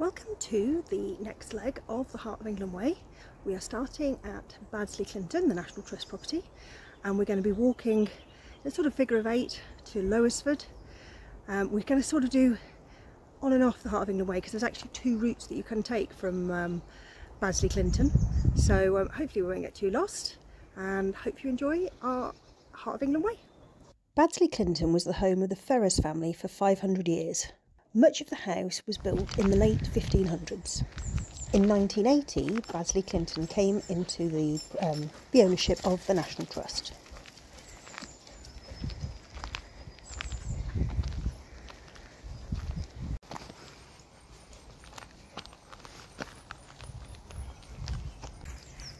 Welcome to the next leg of the Heart of England Way. We are starting at Baddesley, Clinton, the National Trust property, and we're going to be walking a sort of figure of 8 to Lowersford. We're going to sort of do on and off the Heart of England Way because there's actually 2 routes that you can take from Baddesley, Clinton. So hopefully we won't get too lost, and hope you enjoy our Heart of England Way. Baddesley, Clinton was the home of the Ferrers family for 500 years. Much of the house was built in the late 1500s. In 1980, Baddesley, Clinton came into the ownership of the National Trust.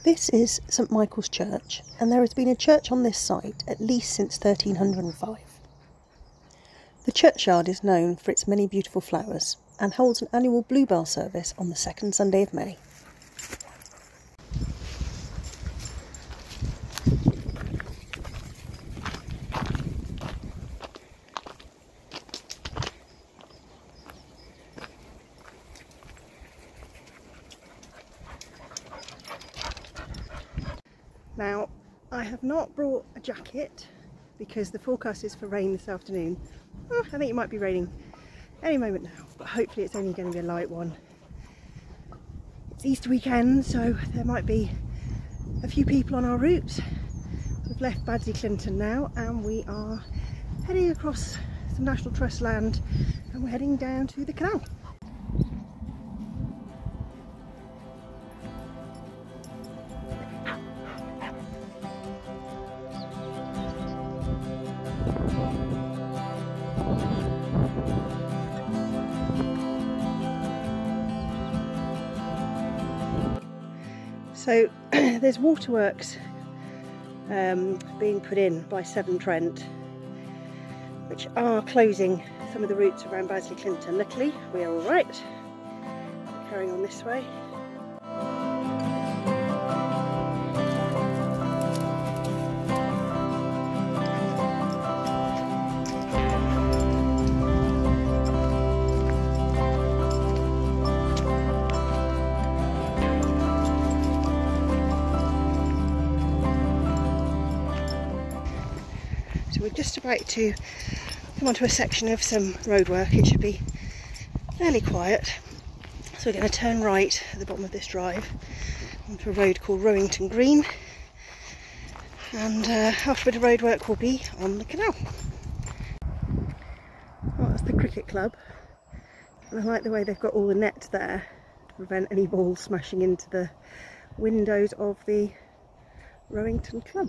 This is St Michael's Church, and there has been a church on this site at least since 1305. The churchyard is known for its many beautiful flowers and holds an annual bluebell service on the second Sunday of May. Now, I have not brought a jacket because the forecast is for rain this afternoon. Oh, I think it might be raining any moment now, but hopefully it's only going to be a light one. It's Easter weekend, so there might be a few people on our route. We've left Baddesley, Clinton now, and we are heading across some National Trust land, and we're heading down to the canal. So there's waterworks being put in by Severn Trent, which are closing some of the routes around Baddesley, Clinton. Luckily, we are all right. We're carrying on this way. So we're just about to come onto a section of some roadwork. It should be fairly quiet. So we're going to turn right at the bottom of this drive onto a road called Rowington Green, and after a bit of roadwork we'll be on the canal. Oh, that's the cricket club, and I like the way they've got all the net there to prevent any balls smashing into the windows of the Rowington club.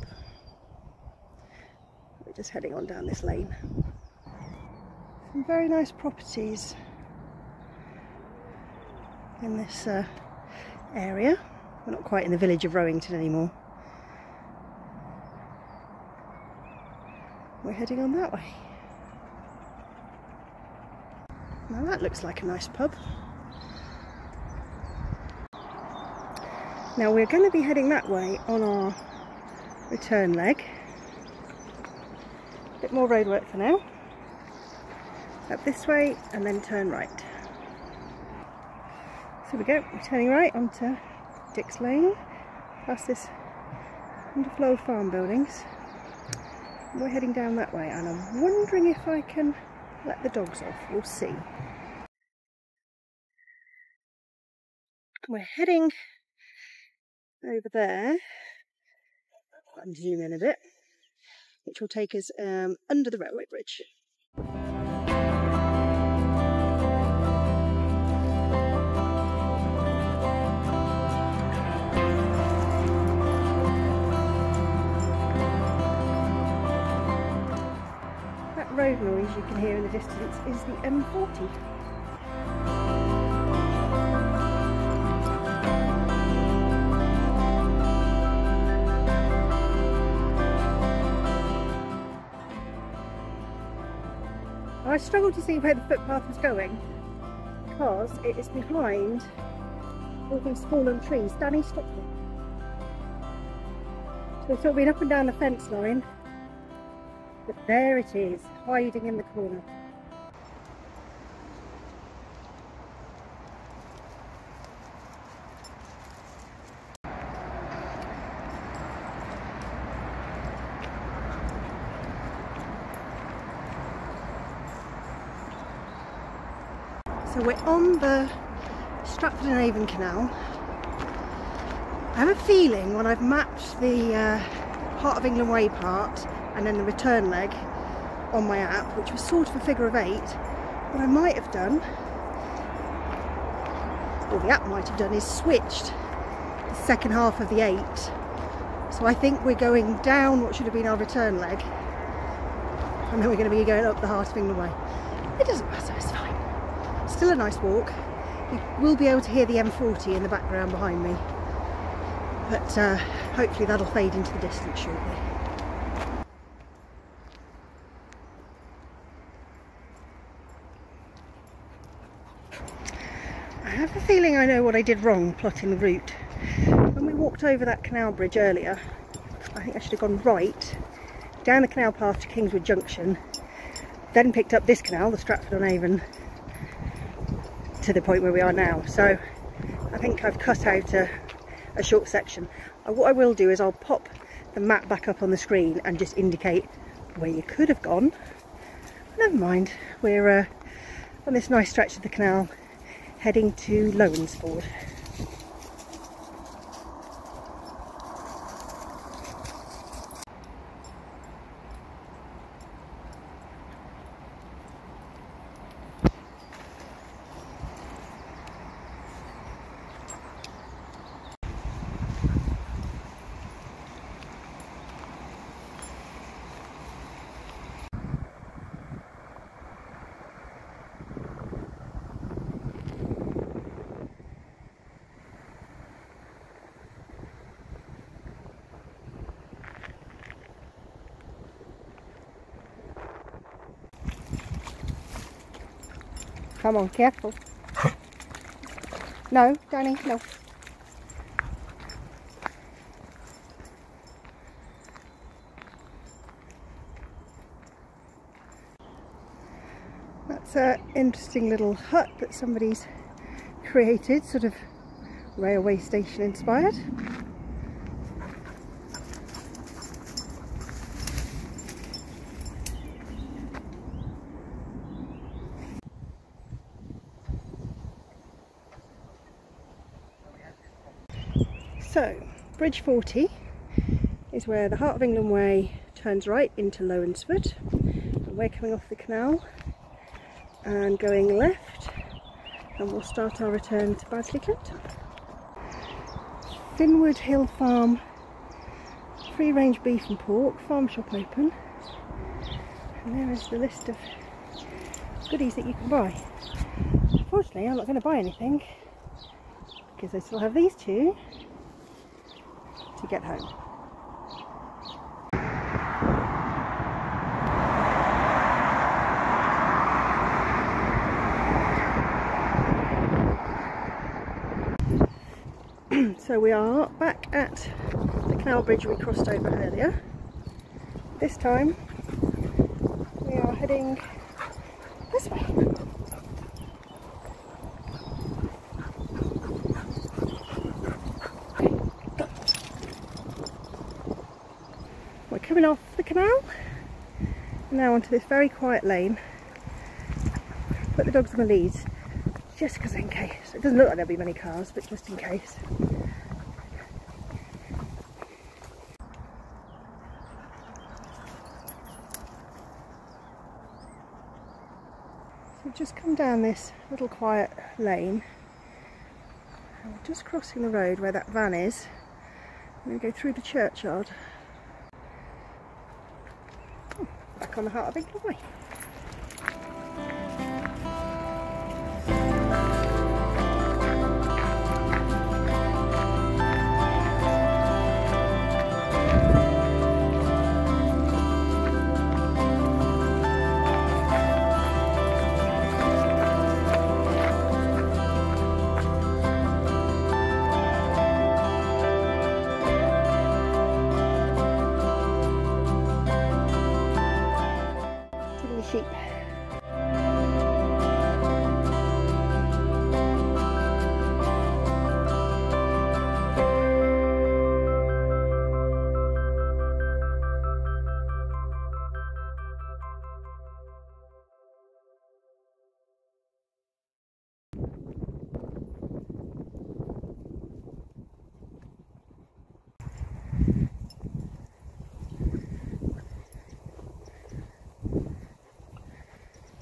We're just heading on down this lane. Some very nice properties in this area. We're not quite in the village of Rowington anymore. We're heading on that way. Now that looks like a nice pub. Now we're going to be heading that way on our return leg. A bit more roadwork for now. Up this way and then turn right. So we go, we're turning right onto Dick's Lane, past this wonderful old farm buildings. And we're heading down that way, and I'm wondering if I can let the dogs off. We'll see. We're heading over there. I'll zoom in a bit, which will take us under the railway bridge. That road noise you can hear in the distance is the M40. I struggled to see where the footpath was going because it is behind all these fallen trees. Danny, stop them. So we've sort of been up and down the fence line, but there it is, hiding in the corner. So we're on the Stratford On Avon canal. I have a feeling when I've mapped the Heart of England Way part and then the return leg on my app, which was sort of a figure of 8, what I might have done, or the app might have done, is switched the second half of the 8. So I think we're going down what should have been our return leg, and then we're going to be going up the Heart of England Way. It doesn't matter, it's fine. Still a nice walk. You will be able to hear the M40 in the background behind me, but hopefully that'll fade into the distance shortly. I have a feeling I know what I did wrong plotting the route. When we walked over that canal bridge earlier, I think I should have gone right, down the canal path to Kingswood Junction, then picked up this canal, the Stratford On Avon, to the point where we are now. So I think I've cut out a short section. What I will do is I'll pop the map back up on the screen and just indicate where you could have gone. Never mind, we're on this nice stretch of the canal heading to Lowinsford. Come on, careful. No, Danny, no. That's an interesting little hut that somebody's created, sort of railway station inspired. So, Bridge 40 is where the Heart of England Way turns right into Lowinsford, and we're coming off the canal and going left, and we'll start our return to Baddesley Clinton. Finwood Hill Farm, free range beef and pork, farm shop open, and there is the list of goodies that you can buy. Unfortunately, I'm not going to buy anything because I still have these two to get home. So we are back at the canal bridge we crossed over earlier. This time we are heading this way. We're coming off the canal and now onto this very quiet lane. Put the dogs on the leads just because in case. It doesn't look like there'll be many cars, but just in case. So we've just come down this little quiet lane and we're just crossing the road where that van is. I'm going to go through the churchyard. Back on the Heart of England Way.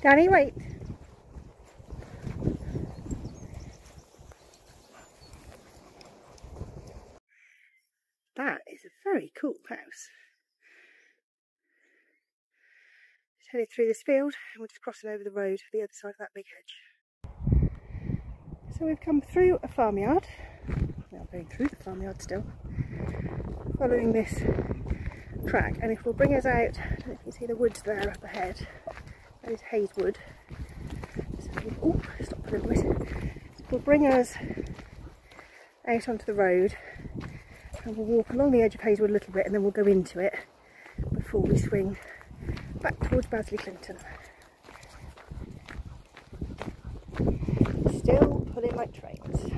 Danny, wait. That is a very cool house. Just headed through this field and we're just crossing over the road to the other side of that big hedge. So we've come through a farmyard. We are going through the farmyard still, following this track, and it will bring us out. I don't know if you can see the woods there up ahead. That is Hazewood. So oh, stop for a little bit. It will bring us out onto the road, and we'll walk along the edge of Hazewood a little bit, and then we'll go into it before we swing back towards Baddesley Clinton. Still pulling like trains.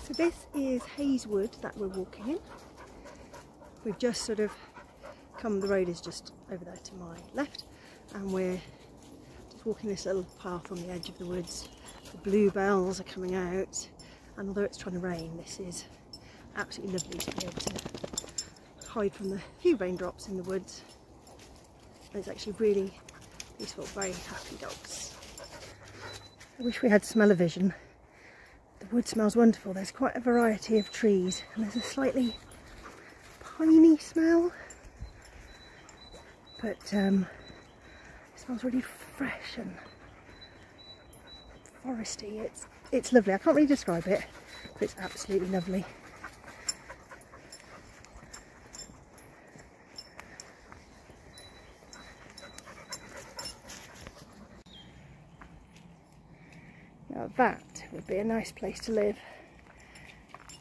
So this is Hazewood that we're walking in. We've just sort of come, the road is just over there to my left, and we're just walking this little path on the edge of the woods. The bluebells are coming out, and although it's trying to rain, this is absolutely lovely to be able to hide from the few raindrops in the woods. And it's actually really peaceful, very happy dogs. I wish we had smell-o-vision. The wood smells wonderful. There's quite a variety of trees, and there's a slightly piney smell, but it smells really fresh and foresty. It's lovely. I can't really describe it, but it's absolutely lovely. Now that would be a nice place to live,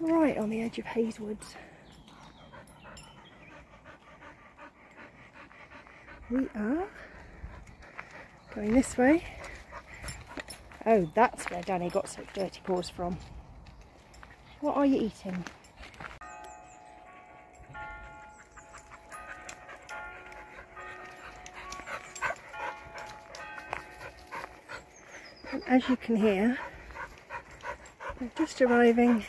right on the edge of Hazewoods. We are going this way. Oh, that's where Danny got such dirty paws from. What are you eating? And as you can hear, we're just arriving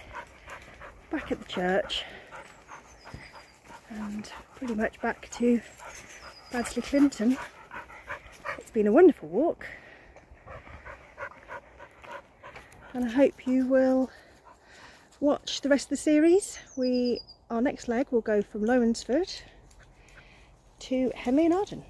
back at the church and pretty much back to Baddesley Clinton. It's been a wonderful walk, and I hope you will watch the rest of the series. Our next leg will go from Lowinsford to Henley and Arden.